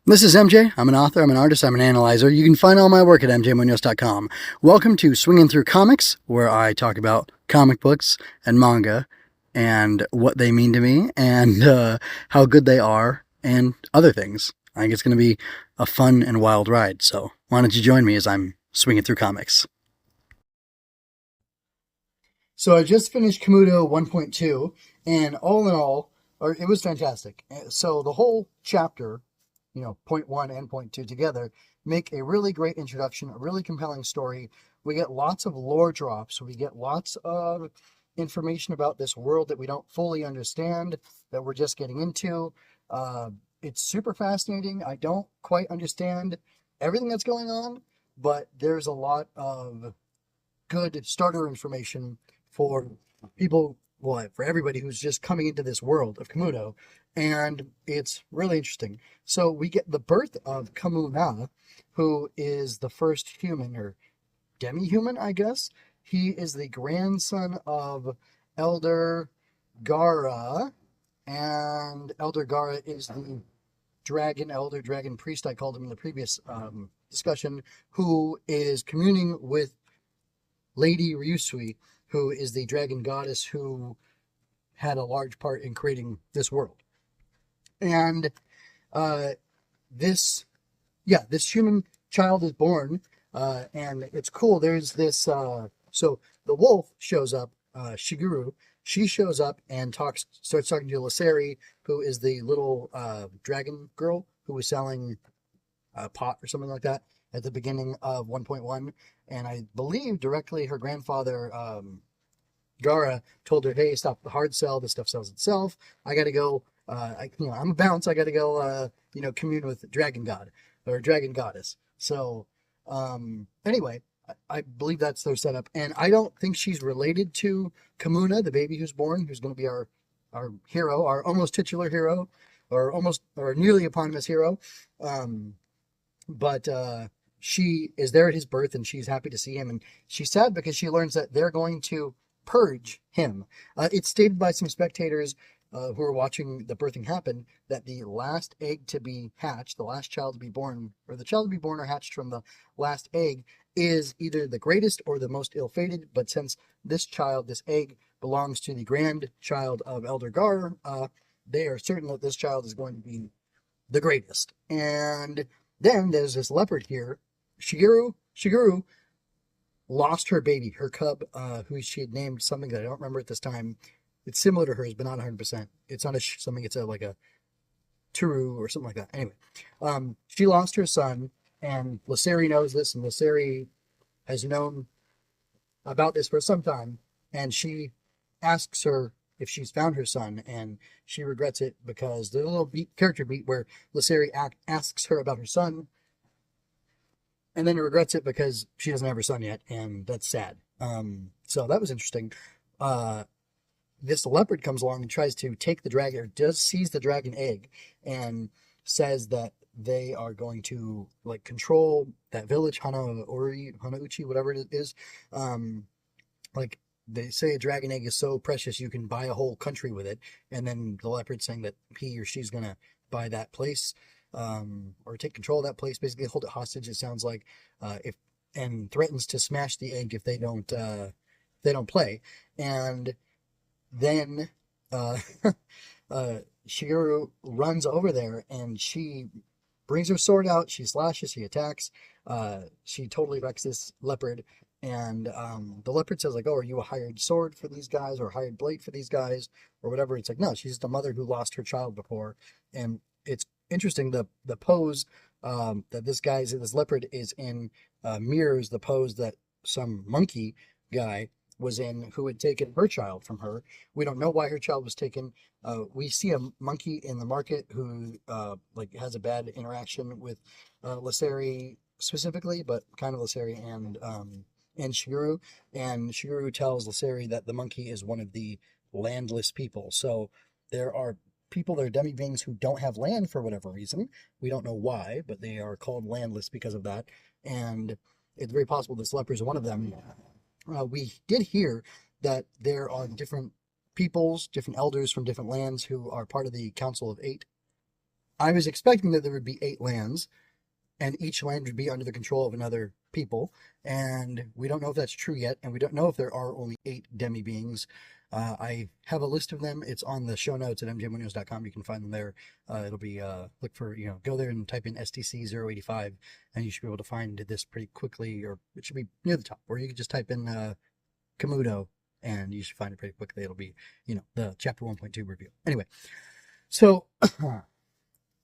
This is MJ. I'm an author, I'm an artist, I'm an analyzer. You can find all my work at mjmunoz.com. Welcome to Swinging Through Comics, where I talk about comic books and manga and what they mean to me and how good they are and other things. I think it's going to be a fun and wild ride, so why don't you join me as I'm swinging through comics? So I just finished Kamudo 1.2, and all in all, it was fantastic. So the whole chapter, point one and point two together, make a really great introduction, a really compelling story. We get lots of lore drops. We get lots of information about this world that we don't fully understand, that we're just getting into. It's super fascinating. I don't quite understand everything that's going on, but there's a lot of good starter information for people, well, for everybody who's just coming into this world of Kamudo, and it's really interesting. So we get the birth of Kamuna, who is the first human, or demi-human, I guess. He is the grandson of Elder Gara, and Elder Gara is the elder dragon priest, I called him in the previous discussion, who is communing with Lady Ryusui, who is the dragon goddess who had a large part in creating this world. And uh, this human child is born, and it's cool. There's this, so the wolf shows up, Shiguru. She shows up and starts talking to Lyseri, who is the little dragon girl who was selling a pot or something like that at the beginning of 1.1. And I believe directly her grandfather, Gara, told her, hey, stop the hard sell. This stuff sells itself. I got to go. I'm a bounce. I got to go, commune with Dragon God or Dragon Goddess. So, anyway, I believe that's their setup. And I don't think she's related to Kamuna, the baby who's born, who's going to be our hero, our almost titular hero, or nearly eponymous hero. But she is there at his birth, and she's happy to see him. And she's sad because she learns that they're going to purge him. It's stated by some spectators who are watching the birthing happen that the last egg to be hatched, the last child to be born, or the child to be born or hatched from the last egg, is either the greatest or the most ill-fated. But since this egg, belongs to the grandchild of Elder Gar, they are certain that this child is going to be the greatest. And then there's this leopard here. Shiguru lost her baby, her cub, who she had named something that I don't remember at this time. It's similar to hers, but not 100%. It's not something, it's like a Turu or something like that. Anyway, she lost her son, and Lyseri knows this, and Lyseri has known about this for some time, and she asks her if she's found her son, and she regrets it because there's a little character beat where Lyseri asks her about her son, and then regrets it because she doesn't have her son yet, and that's sad. So that was interesting. This leopard comes along and tries to take the dragon, or does seize the dragon egg, and says that they are going to control that village, Hanauchi, whatever it is. Like they say, a dragon egg is so precious you can buy a whole country with it, and then the leopard saying that he or she's gonna buy that place, or take control of that place, basically hold it hostage. It sounds like, and threatens to smash the egg if they don't play, and then Shigeru runs over there, and she brings her sword out. She slashes, she attacks, she totally wrecks this leopard. And the leopard says, oh, are you a hired sword for these guys, or a hired blade for these guys, or whatever? It's like, no, she's just a mother who lost her child before. And it's interesting, the pose that this leopard is in mirrors the pose that some monkey guy was in, who had taken her child from her. We don't know why her child was taken. We see a monkey in the market who has a bad interaction with Lyseri specifically, but kind of Lyseri and Shiguru. And Shiguru tells Lyseri that the monkey is one of the landless people. So there are people that are demi beings who don't have land for whatever reason. We don't know why, but they are called landless because of that. And it's very possible this leper is one of them. We did hear that there are different peoples, different elders from different lands who are part of the Council of Eight. I was expecting that there would be 8 lands, and each land would be under the control of another people. And we don't know if that's true yet, and we don't know if there are only 8 demi-beings. I have a list of them. It's on the show notes at mjmunoz.com. You can find them there. It'll be, look for, go there and type in STC 085, and you should be able to find this pretty quickly, or it should be near the top, or you can just type in Kamudo, and you should find it pretty quickly. It'll be, the chapter 1.2 review. Anyway, so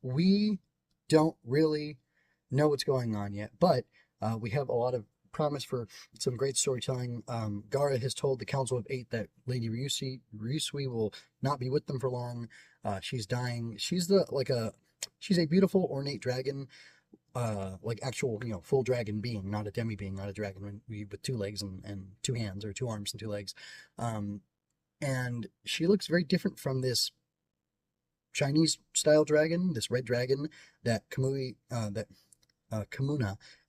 we don't really know what's going on yet, but we have a lot of promise for some great storytelling. Gaara has told the Council of 8 that Lady Ryusui will not be with them for long. She's dying. She's a beautiful, ornate dragon, like actual, full dragon being, not a demi being, not a dragon with 2 legs and 2 hands, or 2 arms and 2 legs. And she looks very different from this Chinese style dragon, this red dragon that Kamuna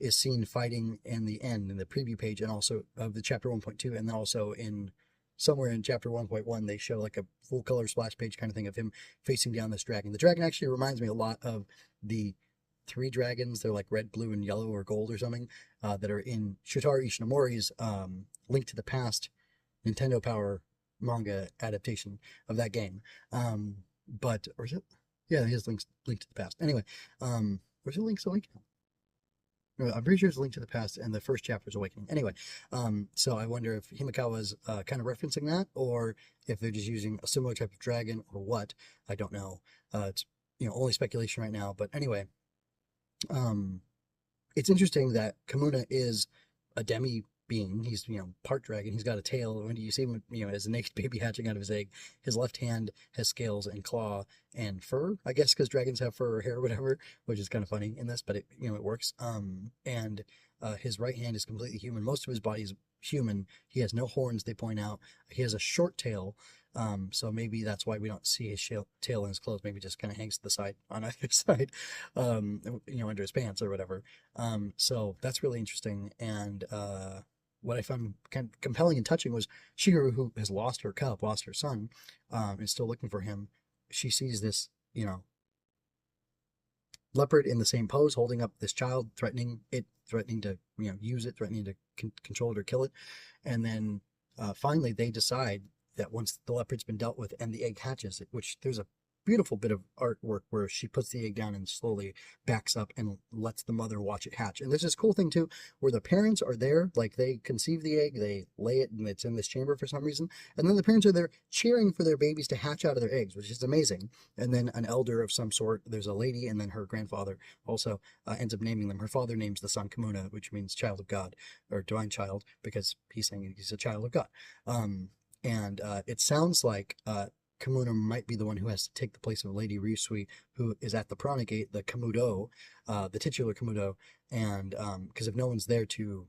is seen fighting in the end, in the preview page, and also of the chapter 1.2, and then also in somewhere in chapter 1.1 they show like a full color splash page kind of thing of him facing down this dragon. The dragon actually reminds me a lot of the 3 dragons. They're like red, blue, and yellow, or gold or something, that are in Shotaro Ishinomori's Link to the Past Nintendo Power manga adaptation of that game. Or is it? Yeah, his Link to the Past. Anyway, where's the Link to Link? I'm pretty sure it's a Link to the Past, and the first chapter is Awakening. Anyway, so I wonder if Himekawa's kind of referencing that, or if they're just using a similar type of dragon, or what. I don't know. It's only speculation right now. But anyway, it's interesting that Kamuna is a demi being. He's part dragon. He's got a tail. When you see him as a naked baby hatching out of his egg, his left hand has scales and claw and fur, I guess, because dragons have fur or hair or whatever, which is kind of funny in this, but it it works. And his right hand is completely human. Most of his body is human. He has no horns, they point out. He has a short tail, so maybe that's why we don't see his tail in his clothes. Maybe just kind of hangs to the side on either side, under his pants or whatever. So that's really interesting. And what I found kind of compelling and touching was Shigeru, who has lost her cub, lost her son, is still looking for him. She sees this, leopard in the same pose, holding up this child, threatening to, use it, threatening to control it or kill it. And then finally they decide that once the leopard's been dealt with and the egg hatches, which there's a beautiful bit of artwork where she puts the egg down and slowly backs up and lets the mother watch it hatch. And there's this cool thing too, where the parents are there, like they conceive the egg, they lay it, and it's in this chamber for some reason. And then the parents are there cheering for their babies to hatch out of their eggs, which is amazing. And then an elder of some sort, there's a lady, and then her grandfather also ends up naming them. Her father names the son Kamuna, which means child of God, or divine child, because he's saying he's a child of God. And it sounds like Kamuna might be the one who has to take the place of Lady Ryusui, who is at the Piranha Gate, the Kamudo, the titular Kamudo, and because if no one's there to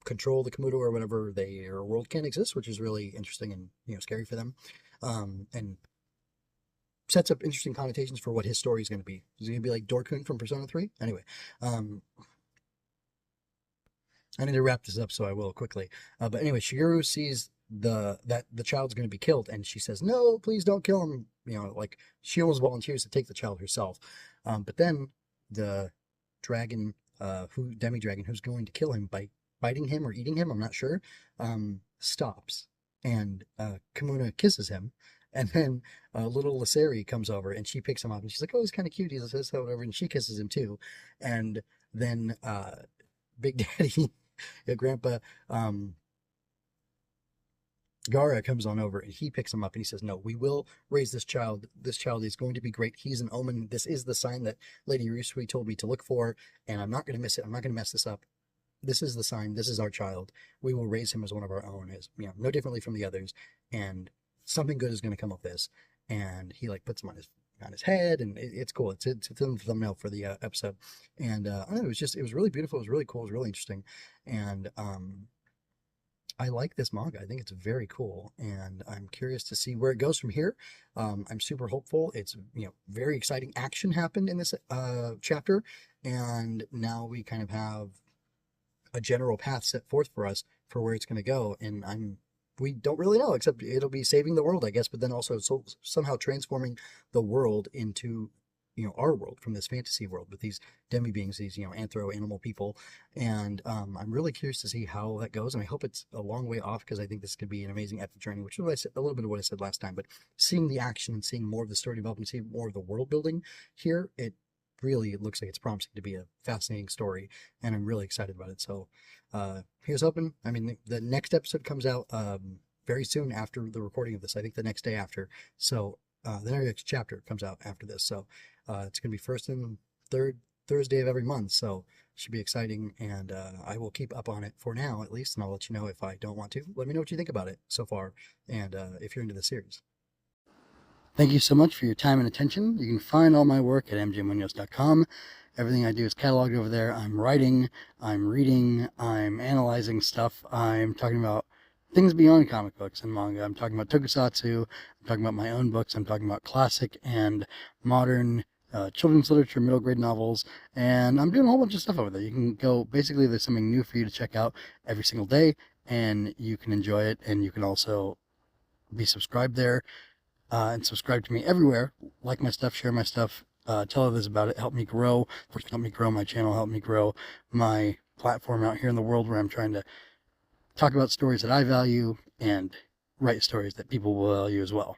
control the Kamudo or whatever, their world can't exist, which is really interesting and scary for them, and sets up interesting connotations for what his story is going to be. Is he going to be like Dorkun from Persona 3? Anyway, I need to wrap this up, so I will quickly. But anyway, Shigeru sees that the child's going to be killed, and she says, no, please don't kill him. Like she almost volunteers to take the child herself. But then the dragon, demi-dragon, who's going to kill him by biting him or eating him, I'm not sure, stops. And Kamuna kisses him. And then little Laseri comes over, and she picks him up, and she's like, oh, he's kind of cute. He's this, whatever. And she kisses him too. And then Big Daddy, Grandpa, Gaara comes on over, and he picks him up, and he says, no, we will raise this child. This child is going to be great. He's an omen. This is the sign that Lady Ryusui told me to look for, and I'm not going to miss it. I'm not going to mess this up. This is the sign. This is our child. We will raise him as one of our own, as no differently from the others, and something good is going to come of this. And he puts him on his head, and it's cool. It's in the thumbnail for the episode, and I don't know, it was really beautiful. It was really cool. It was really interesting, and I like this manga. I think it's very cool, and I'm curious to see where it goes from here. I'm super hopeful. It's very exciting action happened in this chapter, and now we kind of have a general path set forth for us for where it's going to go, and we don't really know, except it'll be saving the world, I guess, but then also somehow transforming the world into our world, from this fantasy world with these demi beings, these anthro animal people, and I'm really curious to see how that goes, and I hope it's a long way off, because I think this could be an amazing epic journey, which is what I said, a little bit of what I said last time. But seeing the action and seeing more of the story development, seeing more of the world building here, it really looks like it's promising to be a fascinating story, and I'm really excited about it. So here's hoping. I mean, the next episode comes out very soon after the recording of this. I think the next day after. So the next chapter comes out after this. So it's going to be first and third Thursday of every month. So it should be exciting, and I will keep up on it for now, at least, and I'll let you know if I don't want to. Let me know what you think about it so far, and if you're into the series. Thank you so much for your time and attention. You can find all my work at mjmunoz.com. Everything I do is cataloged over there. I'm writing, I'm reading, I'm analyzing stuff. I'm talking about things beyond comic books and manga. I'm talking about tokusatsu. I'm talking about my own books. I'm talking about classic and modern children's literature, middle grade novels, and I'm doing a whole bunch of stuff over there. You can go, basically there's something new for you to check out every single day, and you can enjoy it, and you can also be subscribed there. And subscribe to me everywhere. Like my stuff, share my stuff, tell others about it, help me grow. Help me grow my channel, help me grow my platform out here in the world, where I'm trying to talk about stories that I value and write stories that people will value as well.